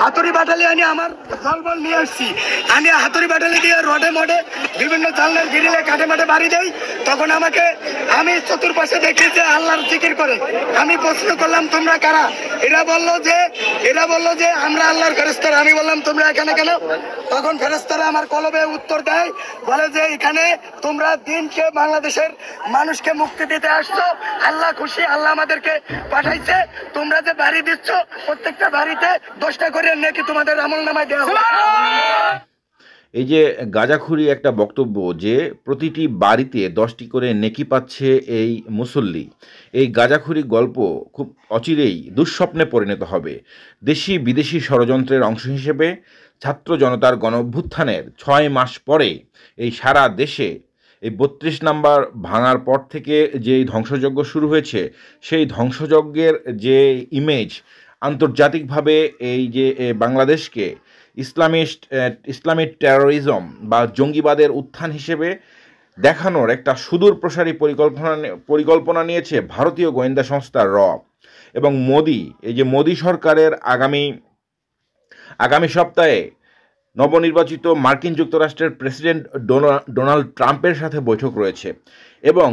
হাতুড়ি বাটালি আনি আমার জলবল নিয়ে আসছি, আমি হাতুড়ি বাটালি দিয়ে রডে মডে বিভিন্ন জানলার গিরিলে কাঠে মাঠে বাড়ি দেই। তখন আমি চতুর্পাশে দেখি যে আল্লাহর জিকির করে। আমি প্রশ্ন করলাম তোমরা কারা? এরা বললো যে আমরা আল্লাহর ফেরেশতারা। আমি বললাম তোমরা এখানে কেন? তখন ফেরেশতারা আমার কলবে উত্তর দেয়, বলে যে এখানে তোমরা দিনকে বাংলাদেশের মানুষকে মুক্তি দিতে আসছো, আল্লাহ খুশি, আল্লাহ আমাদেরকে পাঠাইছে। তোমরা যে বাড়ি দিচ্ছ প্রত্যেকটা বাড়িতে 10টা করে নাকি তোমাদের আমলনামায় দেওয়া হবে। এই যে গাঁজাখুরি একটা বক্তব্য যে প্রতিটি বাড়িতে 10টি করে নেকি পাচ্ছে এই মুসল্লি, এই গাঁজাখুরি গল্প খুব অচিরেই দুঃস্বপ্নে পরিণত হবে। দেশি বিদেশি ষড়যন্ত্রের অংশ হিসেবে ছাত্র জনতার গণঅভ্যুত্থানের 6 মাস পরে এই সারা দেশে এই 32 নাম্বার ভাঙার পর থেকে যে ধ্বংসযজ্ঞ শুরু হয়েছে, সেই ধ্বংসযজ্ঞের যে ইমেজ আন্তর্জাতিকভাবে এই যে বাংলাদেশকে ইসলামিক টেরোরিজম বা জঙ্গিবাদের উত্থান হিসেবে দেখানোর একটা সুদূর প্রসারী পরিকল্পনা নিয়েছে ভারতীয় গোয়েন্দা সংস্থা র এবং এই যে মোদি সরকারের আগামী সপ্তাহে নবনির্বাচিত মার্কিন যুক্তরাষ্ট্রের প্রেসিডেন্ট ডোনাল্ড ট্রাম্পের সাথে বৈঠক রয়েছে এবং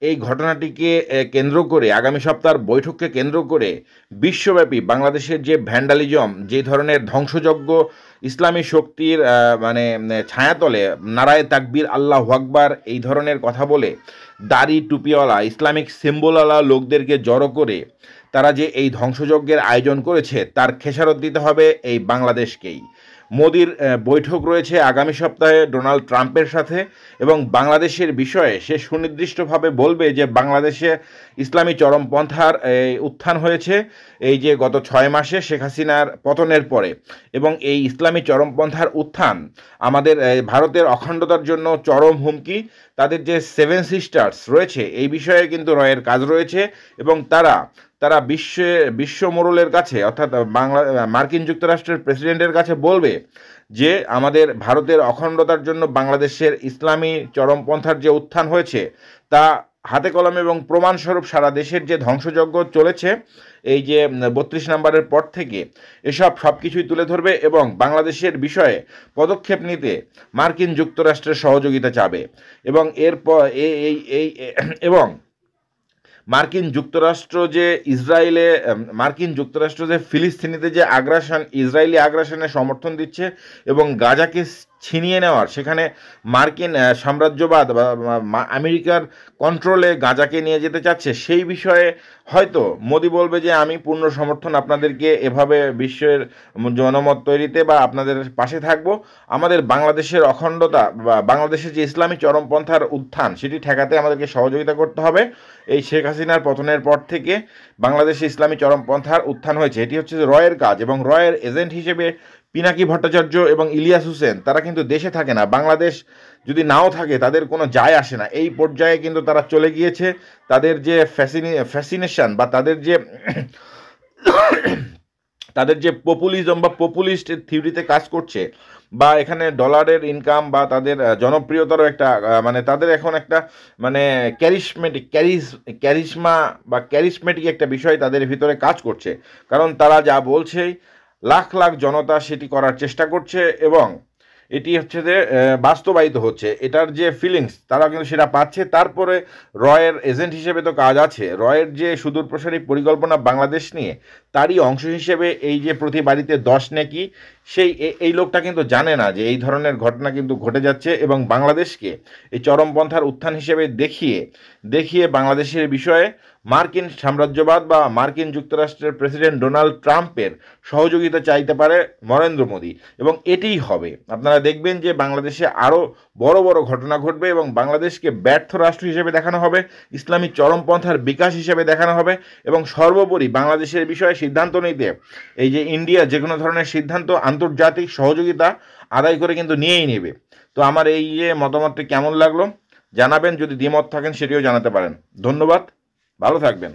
এই ঘটনাটিকে কেন্দ্র করে আগামী সপ্তাহের বৈঠককে কেন্দ্র করে বিশ্বব্যাপী বাংলাদেশের যে ভ্যান্ডালিজম, যে ধরনের ধ্বংসযজ্ঞ ইসলামী শক্তির ছায়াতলে নারায়ে তাকবীর আল্লাহু আকবার এই ধরনের কথা বলে দাড়ি টুপিওয়ালা ইসলামিক সিম্বলওয়ালা লোকদেরকে জড়ো করে তারা যে এই ধ্বংসযজ্ঞের আয়োজন করেছে তার খেসারত দিতে হবে এই বাংলাদেশকেই। মোদির বৈঠক রয়েছে আগামী সপ্তাহে ডোনাল্ড ট্রাম্পের সাথে এবং বাংলাদেশের বিষয়ে সে সুনির্দিষ্টভাবে বলবে যে বাংলাদেশে ইসলামী চরমপন্থার উত্থান হয়েছে এই যে গত 6 মাসে শেখ হাসিনার পতনের পরে, এবং এই ইসলামী চরমপন্থার উত্থান আমাদের ভারতের অখণ্ডতার জন্য চরম হুমকি। তাদের যে 7 সিস্টার্স রয়েছে এই বিষয়ে কিন্তু রয়ের কাজ রয়েছে এবং তারা বিশ্ব মোড়লের কাছে অর্থাৎ মার্কিন যুক্তরাষ্ট্রের প্রেসিডেন্টের কাছে বলবে যে আমাদের ভারতের অখণ্ডতার জন্য বাংলাদেশের ইসলামী চরমপন্থার যে উত্থান হয়েছে তা হাতে কলমে এবং প্রমাণস্বরূপ সারা দেশের যে ধ্বংসযজ্ঞ চলেছে এই যে 32 নম্বরের পর থেকে সব কিছুই তুলে ধরবে এবং বাংলাদেশের বিষয়ে পদক্ষেপ নিতে মার্কিন যুক্তরাষ্ট্রের সহযোগিতা চাবে এবং এবং মার্কিন যুক্তরাষ্ট্র যে ফিলিস্তিনিতে যে ইসরায়েলি আগ্রাসনের সমর্থন দিচ্ছে এবং গাজাকে ছিনিয়ে নেওয়ার, সেখানে মার্কিন সাম্রাজ্যবাদ বা আমেরিকার কন্ট্রোলে গাজাকে নিয়ে যেতে চাচ্ছে, সেই বিষয়ে হয়তো মোদি বলবে যে আমি পূর্ণ সমর্থন আপনাদেরকে এভাবে বিশ্বের জনমত তৈরিতে বা আপনাদের পাশে থাকব। আমাদের বাংলাদেশের অখণ্ডতা বা বাংলাদেশের যে ইসলামী চরমপন্থার উত্থান সেটি ঠেকাতে আমাদেরকে সহযোগিতা করতে হবে। এই শেখ হাসিনার পতনের পর থেকে বাংলাদেশে ইসলামী চরমপন্থার উত্থান হয়েছে, এটি হচ্ছে রয়ের কাজ এবং রয়ের এজেন্ট হিসেবে পিনাকি ভট্টাচার্য এবং ইলিয়াস হোসেন তারা কিন্তু দেশে থাকে না। বাংলাদেশ যদি নাও থাকে তাদের কোনো যায় আসে না, এই পর্যায়ে কিন্তু তারা চলে গিয়েছে। তাদের যে ফ্যাসিনেশন বা তাদের যে পপুলিজম বা পপুলিস্ট থিওরিতে কাজ করছে বা এখানে ডলারের ইনকাম বা তাদের জনপ্রিয়তারও একটা তাদের এখন একটা ক্যারিশমেটিক একটা বিষয় তাদের ভিতরে কাজ করছে, কারণ তারা যা বলছে লাখ লাখ জনতা সেটি করার চেষ্টা করছে এবং এটি হচ্ছে যে বাস্তবায়িত হচ্ছে। এটার যে ফিলিংস তারা কিন্তু সেটা পাচ্ছে। তারপরে রয়ের এজেন্ট হিসেবে তো কাজ আছে, রয়ের যে সুদূরপ্রসারী পরিকল্পনা বাংলাদেশ নিয়ে তারই অংশ হিসেবে এই যে প্রতি বাড়িতে 10 নেকি, এই লোকটা কিন্তু জানে না যে এই ধরনের ঘটনা কিন্তু ঘটে যাচ্ছে এবং বাংলাদেশকে এই চরমপন্থার উত্থান হিসেবে দেখিয়ে বাংলাদেশের বিষয়ে মার্কিন সাম্রাজ্যবাদ বা মার্কিন যুক্তরাষ্ট্রের প্রেসিডেন্ট ডোনাল্ড ট্রাম্পের সহযোগিতা চাইতে পারে নরেন্দ্র মোদি এবং এটিই হবে। আপনারা দেখবেন যে বাংলাদেশে আরও বড় বড় ঘটনা ঘটবে এবং বাংলাদেশকে ব্যর্থ রাষ্ট্র হিসেবে দেখানো হবে, ইসলামী চরমপন্থার বিকাশ হিসেবে দেখানো হবে এবং সর্বোপরি বাংলাদেশের বিষয়ে সিদ্ধান্ত নিতে এই যে ইন্ডিয়া যে কোনো ধরনের সিদ্ধান্ত আন্তর্জাতিক সহযোগিতা আদায় করে কিন্তু নিয়েই নেবে। তো আমার এই যে মতামতটি কেমন লাগলো জানাবেন, যদি দ্বিমত থাকেন সেটিও জানাতে পারেন। ধন্যবাদ, ভালো থাকবেন।